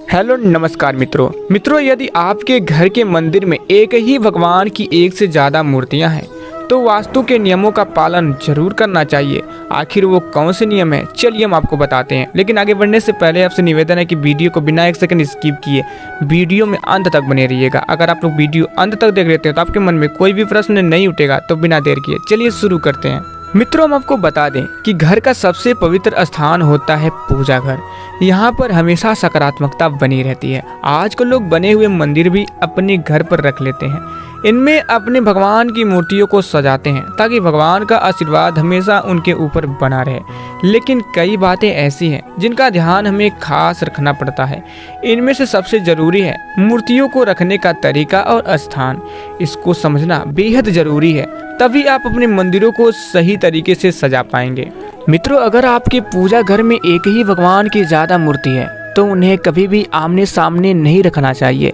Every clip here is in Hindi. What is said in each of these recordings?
हेलो नमस्कार मित्रों यदि आपके घर के मंदिर में एक ही भगवान की एक से ज़्यादा मूर्तियां हैं तो वास्तु के नियमों का पालन जरूर करना चाहिए। आखिर वो कौन से नियम है, चलिए हम आपको बताते हैं। लेकिन आगे बढ़ने से पहले आपसे निवेदन है कि वीडियो को बिना एक सेकंड स्किप किए वीडियो में अंत तक बने रहिएगा। अगर आप लोग वीडियो अंत तक देख लेते हैं तो आपके मन में कोई भी प्रश्न नहीं उठेगा। तो बिना देर किए चलिए शुरू करते हैं। मित्रों, हम आपको बता दें कि घर का सबसे पवित्र स्थान होता है पूजा घर। यहाँ पर हमेशा सकारात्मकता बनी रहती है। आजकल लोग बने हुए मंदिर भी अपने घर पर रख लेते हैं। इनमें अपने भगवान की मूर्तियों को सजाते हैं ताकि भगवान का आशीर्वाद हमेशा उनके ऊपर बना रहे। लेकिन कई बातें ऐसी हैं जिनका ध्यान हमें खास रखना पड़ता है। इनमें से सबसे जरूरी है मूर्तियों को रखने का तरीका और स्थान। इसको समझना बेहद जरूरी है, तभी आप अपने मंदिरों को सही तरीके से सजा पाएंगे। मित्रों, अगर आपके पूजा घर में एक ही भगवान की ज़्यादा मूर्ति है तो उन्हें कभी भी आमने सामने नहीं रखना चाहिए।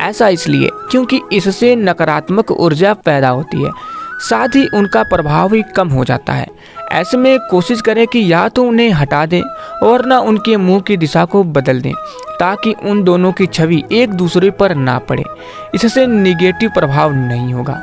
ऐसा इसलिए क्योंकि इससे नकारात्मक ऊर्जा पैदा होती है, साथ ही उनका प्रभाव भी कम हो जाता है। ऐसे में कोशिश करें कि या तो उन्हें हटा दें और ना उनके मुंह की दिशा को बदल दें ताकि उन दोनों की छवि एक दूसरे पर ना पड़े। इससे निगेटिव प्रभाव नहीं होगा।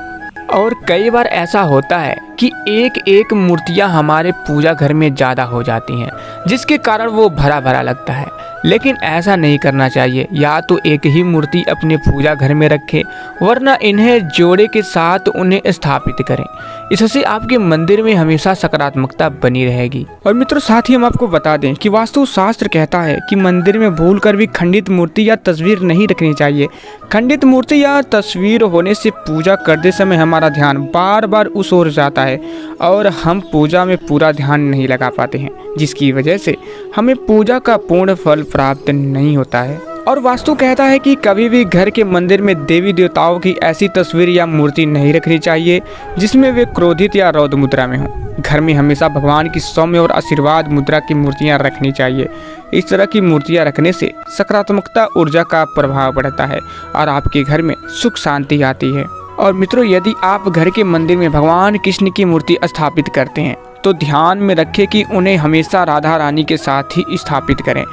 और कई बार ऐसा होता है कि एक मूर्तियां हमारे पूजा घर में ज़्यादा हो जाती हैं, जिसके कारण वो भरा भरा लगता है। लेकिन ऐसा नहीं करना चाहिए। या तो एक ही मूर्ति अपने पूजा घर में रखें, वरना इन्हें जोड़े के साथ उन्हें स्थापित करें। इससे आपके मंदिर में हमेशा सकारात्मकता बनी रहेगी। और मित्रों, साथ ही हम आपको बता दें कि वास्तु शास्त्र कहता है कि मंदिर में भूलकर भी खंडित मूर्ति या तस्वीर नहीं रखनी चाहिए। खंडित मूर्ति या तस्वीर होने से पूजा करते समय हमारा ध्यान बार बार उस ओर जाता है और हम पूजा में पूरा ध्यान नहीं लगा पाते हैं, जिसकी वजह से हमें पूजा का पूर्ण फल प्राप्त नहीं होता है। और वास्तु कहता है कि कभी भी घर के मंदिर में देवी देवताओं की ऐसी तस्वीर या मूर्ति नहीं रखनी चाहिए जिसमें वे क्रोधित या रौद्र मुद्रा में हों। घर में हमेशा भगवान की सौम्य और आशीर्वाद मुद्रा की मूर्तियां रखनी चाहिए। इस तरह की मूर्तियां रखने से सकारात्मकता ऊर्जा का प्रभाव बढ़ता है और आपके घर में सुख शांति आती है। और मित्रों, यदि आप घर के मंदिर में भगवान कृष्ण की मूर्ति स्थापित करते हैं तो ध्यान में रखें कि उन्हें हमेशा राधा रानी के साथ ही स्थापित करें।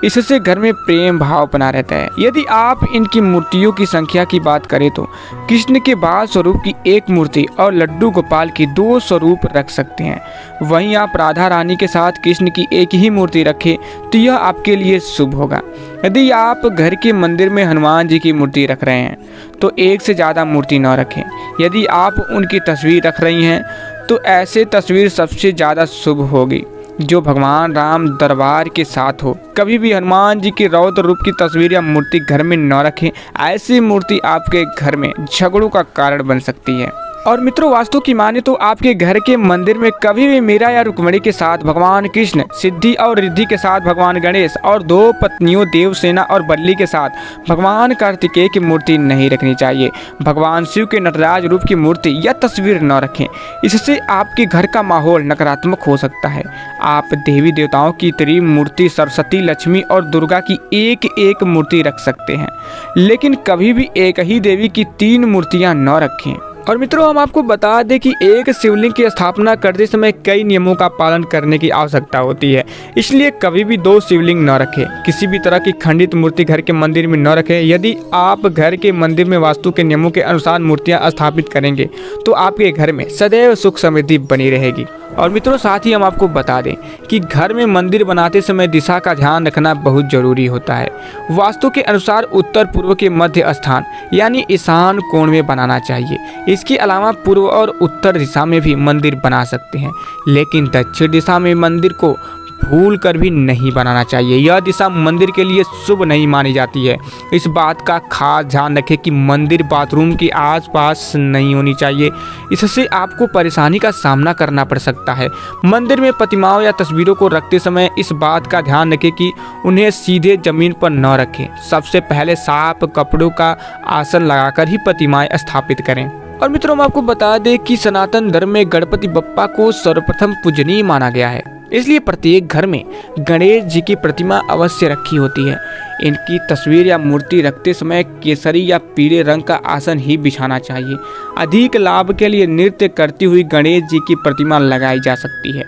इससे घर में प्रेम भाव बना रहता है। यदि आप इनकी मूर्तियों की संख्या की बात करें तो कृष्ण के बाल स्वरूप की एक मूर्ति और लड्डू गोपाल की 2 स्वरूप रख सकते हैं। वहीं आप राधा रानी के साथ कृष्ण की एक ही मूर्ति रखें तो यह आपके लिए शुभ होगा। यदि आप घर के मंदिर में हनुमान जी की मूर्ति रख रहे हैं तो एक से ज़्यादा मूर्ति न रखें। यदि आप उनकी तस्वीर रख रही हैं तो ऐसे तस्वीर सबसे ज़्यादा शुभ होगी जो भगवान राम दरबार के साथ हो। कभी भी हनुमान जी के रौद्र रूप की तस्वीर या मूर्ति घर में न रखें। ऐसी मूर्ति आपके घर में झगड़ों का कारण बन सकती है। और मित्रों, वास्तु की माने तो आपके घर के मंदिर में कभी भी मीरा या रुक्मिणी के साथ भगवान कृष्ण, सिद्धि और रिद्धि के साथ भगवान गणेश और 2 पत्नियों देवसेना और बल्ली के साथ भगवान कार्तिकेय की मूर्ति नहीं रखनी चाहिए। भगवान शिव के नटराज रूप की मूर्ति या तस्वीर न रखें। इससे आपके घर का माहौल नकारात्मक हो सकता है। आप देवी देवताओं की त्रिमूर्ति सरस्वती, लक्ष्मी और दुर्गा की एक मूर्ति रख सकते हैं, लेकिन कभी भी एक ही देवी की 3 मूर्तियां न रखें। और मित्रों, हम आपको बता दें कि एक शिवलिंग की स्थापना करते समय कई नियमों का पालन करने की आवश्यकता होती है। इसलिए कभी भी 2 शिवलिंग न रखें। किसी भी तरह की खंडित मूर्ति घर के मंदिर में न रखें। यदि आप घर के मंदिर में वास्तु के नियमों के अनुसार मूर्तियां स्थापित करेंगे तो आपके घर में सदैव सुख समृद्धि बनी रहेगी। और मित्रों, साथ ही हम आपको बता दें कि घर में मंदिर बनाते समय दिशा का ध्यान रखना बहुत जरूरी होता है। वास्तु के अनुसार उत्तर पूर्व के मध्य स्थान यानी ईशान कोण में बनाना चाहिए। इसके अलावा पूर्व और उत्तर दिशा में भी मंदिर बना सकते हैं, लेकिन दक्षिण दिशा में मंदिर को भूल कर भी नहीं बनाना चाहिए। यह दिशा मंदिर के लिए शुभ नहीं मानी जाती है। इस बात का खास ध्यान रखें कि मंदिर बाथरूम के आसपास नहीं होनी चाहिए। इससे आपको परेशानी का सामना करना पड़ सकता है। मंदिर में प्रतिमाओं या तस्वीरों को रखते समय इस बात का ध्यान रखें कि उन्हें सीधे जमीन पर न रखें। सबसे पहले साफ कपड़ों का आसन लगाकर ही प्रतिमाएं स्थापित करें। और मित्रों, हम आपको बता दें कि सनातन धर्म में गणपति बप्पा को सर्वप्रथम पूजनीय माना गया है। इसलिए प्रत्येक घर में गणेश जी की प्रतिमा अवश्य रखी होती है। इनकी तस्वीर या मूर्ति रखते समय केसरी या पीले रंग का आसन ही बिछाना चाहिए। अधिक लाभ के लिए नृत्य करती हुई गणेश जी की प्रतिमा लगाई जा सकती है।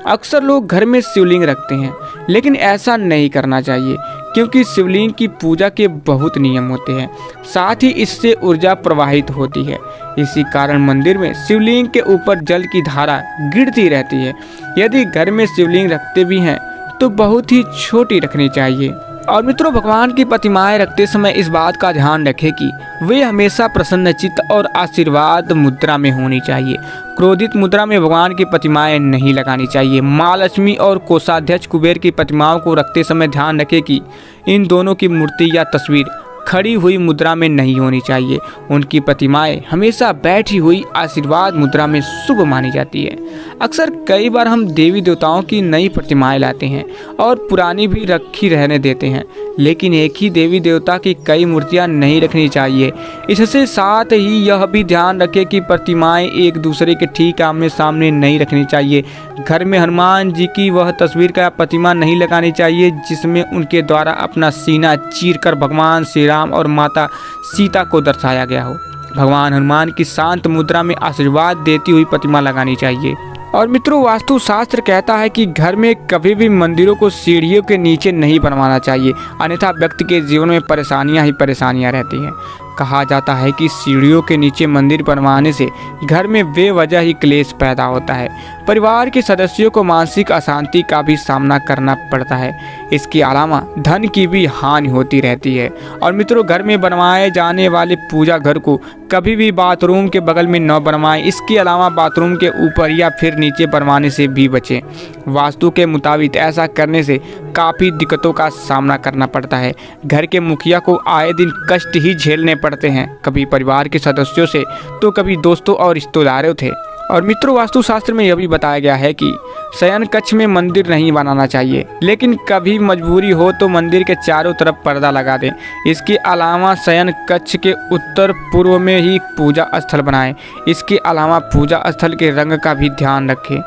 अक्सर लोग घर में शिवलिंग रखते हैं, लेकिन ऐसा नहीं करना चाहिए क्योंकि शिवलिंग की पूजा के बहुत नियम होते हैं, साथ ही इससे ऊर्जा प्रवाहित होती है। इसी कारण मंदिर में शिवलिंग के ऊपर जल की धारा गिरती रहती है। यदि घर में शिवलिंग रखते भी हैं तो बहुत ही छोटी रखनी चाहिए। और मित्रों, भगवान की प्रतिमाएं रखते समय इस बात का ध्यान रखें कि वे हमेशा प्रसन्नचित्त और आशीर्वाद मुद्रा में होनी चाहिए। क्रोधित मुद्रा में भगवान की प्रतिमाएं नहीं लगानी चाहिए। माँ लक्ष्मी और कोषाध्यक्ष कुबेर की प्रतिमाओं को रखते समय ध्यान रखें कि इन दोनों की मूर्ति या तस्वीर खड़ी हुई मुद्रा में नहीं होनी चाहिए। उनकी प्रतिमाएं हमेशा बैठी हुई आशीर्वाद मुद्रा में शुभ मानी जाती है। अक्सर कई बार हम देवी देवताओं की नई प्रतिमाएं लाते हैं और पुरानी भी रखी रहने देते हैं, लेकिन एक ही देवी देवता की कई मूर्तियां नहीं रखनी चाहिए। इससे साथ ही यह भी ध्यान रखें कि प्रतिमाएं एक दूसरे के ठीक आमने सामने नहीं रखनी चाहिए। घर में हनुमान जी की वह तस्वीर का प्रतिमा नहीं लगानी चाहिए जिसमें उनके द्वारा अपना सीना चीरकर भगवान श्री राम और माता सीता को दर्शाया गया हो। भगवान हनुमान की शांत मुद्रा में आशीर्वाद देती हुई प्रतिमा लगानी चाहिए। और मित्रों, वास्तु शास्त्र कहता है कि घर में कभी भी मंदिरों को सीढ़ियों के नीचे नहीं बनवाना चाहिए, अन्यथा व्यक्ति के जीवन में परेशानियां ही परेशानियां रहती हैं। कहा जाता है कि सीढ़ियों के नीचे मंदिर बनवाने से घर में बेवजह ही क्लेश पैदा होता है। परिवार के सदस्यों को मानसिक अशांति का भी सामना करना पड़ता है। इसके अलावा धन की भी हानि होती रहती है। और मित्रों, घर में बनवाए जाने वाले पूजा घर को कभी भी बाथरूम के बगल में न बनवाएं। इसके अलावा बाथरूम के ऊपर या फिर नीचे बनवाने से भी बचें। वास्तु के मुताबिक ऐसा करने से काफ़ी दिक्कतों का सामना करना पड़ता है। घर के मुखिया को आए दिन कष्ट ही झेलने पड़ते हैं, कभी परिवार के सदस्यों से तो कभी दोस्तों और रिश्तेदारों थे। और मित्रों, वास्तुशास्त्र में यह भी बताया गया है कि शयन कक्ष में मंदिर नहीं बनाना चाहिए, लेकिन कभी मजबूरी हो तो मंदिर के चारों तरफ पर्दा लगा दें। इसके अलावा शयन कक्ष के उत्तर पूर्व में ही पूजा स्थल बनाएं। इसके अलावा पूजा स्थल के रंग का भी ध्यान रखें।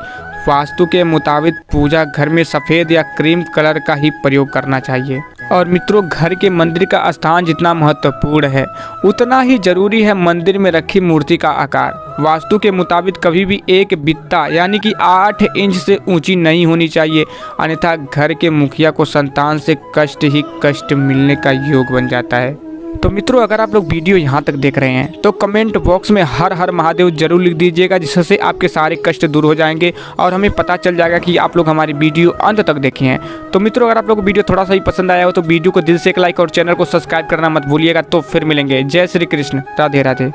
वास्तु के मुताबिक पूजा घर में सफ़ेद या क्रीम कलर का ही प्रयोग करना चाहिए। और मित्रों, घर के मंदिर का स्थान जितना महत्वपूर्ण है उतना ही जरूरी है मंदिर में रखी मूर्ति का आकार। वास्तु के मुताबिक कभी भी एक बित्ता यानी कि 8 इंच से ऊंची नहीं होनी चाहिए, अन्यथा घर के मुखिया को संतान से कष्ट ही कष्ट मिलने का योग बन जाता है। तो मित्रों, अगर आप लोग वीडियो यहाँ तक देख रहे हैं तो कमेंट बॉक्स में हर हर महादेव जरूर लिख दीजिएगा, जिससे आपके सारे कष्ट दूर हो जाएंगे और हमें पता चल जाएगा कि आप लोग हमारी वीडियो अंत तक देखे हैं। तो मित्रों, अगर आप लोग को वीडियो थोड़ा सा ही पसंद आया हो तो वीडियो को दिल से एक लाइक और चैनल को सब्सक्राइब करना मत भूलिएगा। तो फिर मिलेंगे। जय श्री कृष्ण, राधे राधे।